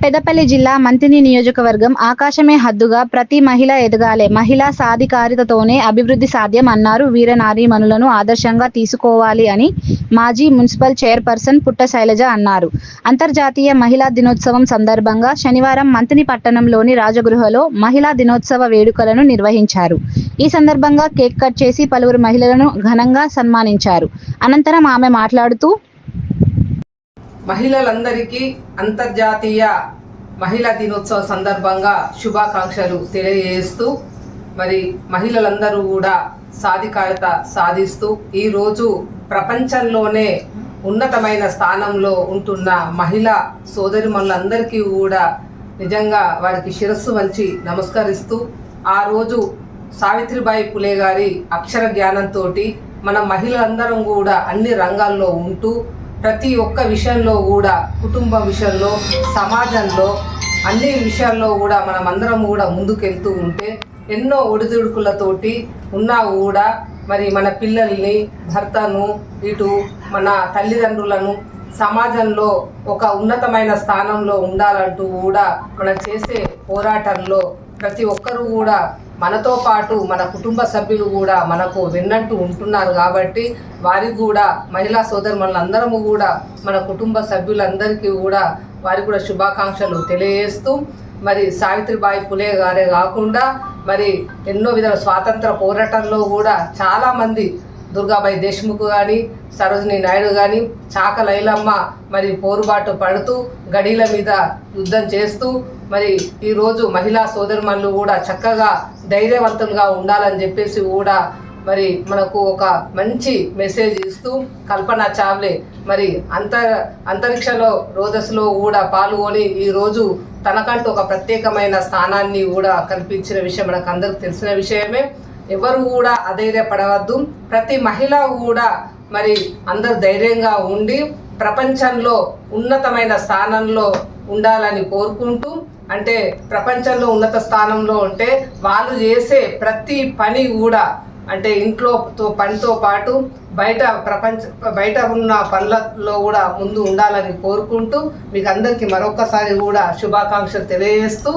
పెద్దపల్లి జిల్లా మంతిని నియోజకవర్గం ఆకాశమే హద్దుగా ప్రతి మహిళ ఎదగాలే, మహిళా సాధికారితతోనే అభివృద్ధి సాధ్యం అన్నారు. వీరనారీమణులను ఆదర్శంగా తీసుకోవాలి అని మాజీ మున్సిపల్ చైర్పర్సన్ పుట్ట శైలజ అన్నారు. అంతర్జాతీయ మహిళా దినోత్సవం సందర్భంగా శనివారం మంతిని పట్టణంలోని రాజగృహలో మహిళా దినోత్సవ వేడుకలను నిర్వహించారు. ఈ సందర్భంగా కేక్ కట్ చేసి పలువురు మహిళలను ఘనంగా సన్మానించారు. అనంతరం ఆమె మాట్లాడుతూ, మహిళలందరికీ అంతర్జాతీయ మహిళా దినోత్సవ సందర్భంగా శుభాకాంక్షలు తెలియజేస్తూ, మరి మహిళలందరూ కూడా సాధికారత సాధిస్తూ ఈరోజు ప్రపంచంలోనే ఉన్నతమైన స్థానంలో ఉంటున్న మహిళా సోదరిమణులందరికీ కూడా నిజంగా వారికి శిరస్సు వంచి నమస్కరిస్తూ, ఆ రోజు సావిత్రిబాయి పులే గారి అక్షర జ్ఞానంతో మన మహిళలందరం కూడా అన్ని రంగాల్లో ఉంటూ ప్రతి ఒక్క విషయంలో కూడా కుటుంబ విషయంలో, సమాజంలో, అన్ని విషయాల్లో కూడా మనం అందరం కూడా ముందుకెళ్తూ ఉంటే ఎన్నో ఒడిదుడుకులతోటి ఉన్నా కూడా మరి మన పిల్లల్ని, భర్తను, ఇటు మన తల్లిదండ్రులను సమాజంలో ఒక ఉన్నతమైన స్థానంలో ఉండాలంటూ కూడా మనం చేసే పోరాటంలో ప్రతి ఒక్కరూ కూడా మనతో పాటు మన కుటుంబ సభ్యులు కూడా మనకు వెన్నంటూ ఉంటున్నారు. కాబట్టి వారికి కూడా మహిళా సోదరులందరము కూడా మన కుటుంబ సభ్యులందరికీ కూడా వారికి కూడా శుభాకాంక్షలు తెలియజేస్తూ, మరి సావిత్రిబాయి పులే గారే కాకుండా మరి ఎన్నో విధాల స్వాతంత్ర పోరాటంలో కూడా చాలామంది దుర్గాబాయి దేశ్ముఖ్ కానీ, సరోజిని నాయుడు కానీ, చాక లైలమ్మ మరి పోరుబాటు పడుతూ గడీల మీద యుద్ధం చేస్తూ మరి ఈరోజు మహిళా సోదరుమణులు కూడా చక్కగా ధైర్యవంతులుగా ఉండాలని చెప్పేసి కూడా మరి మనకు ఒక మంచి మెసేజ్ ఇస్తూ కల్పన చావ్లే మరి అంతరిక్షంలో రోదస్లో కూడా పాల్గొని ఈరోజు తనకంటూ ఒక ప్రత్యేకమైన స్థానాన్ని కూడా కల్పించిన విషయం మనకు అందరికి తెలిసిన విషయమే. ఎవరు కూడా అధైర్యపడవద్దు. ప్రతి మహిళ కూడా మరి అందరు ధైర్యంగా ఉండి ప్రపంచంలో ఉన్నతమైన స్థానంలో ఉండాలని కోరుకుంటూ, అంటే ప్రపంచంలో ఉన్నత స్థానంలో ఉంటే వాళ్ళు చేసే ప్రతి పని కూడా అంటే ఇంట్లో పనితో పాటు బయట ఉన్న పనులలో కూడా ముందు ఉండాలని కోరుకుంటూ మీకు అందరికీ మరొకసారి కూడా శుభాకాంక్షలు తెలియజేస్తూ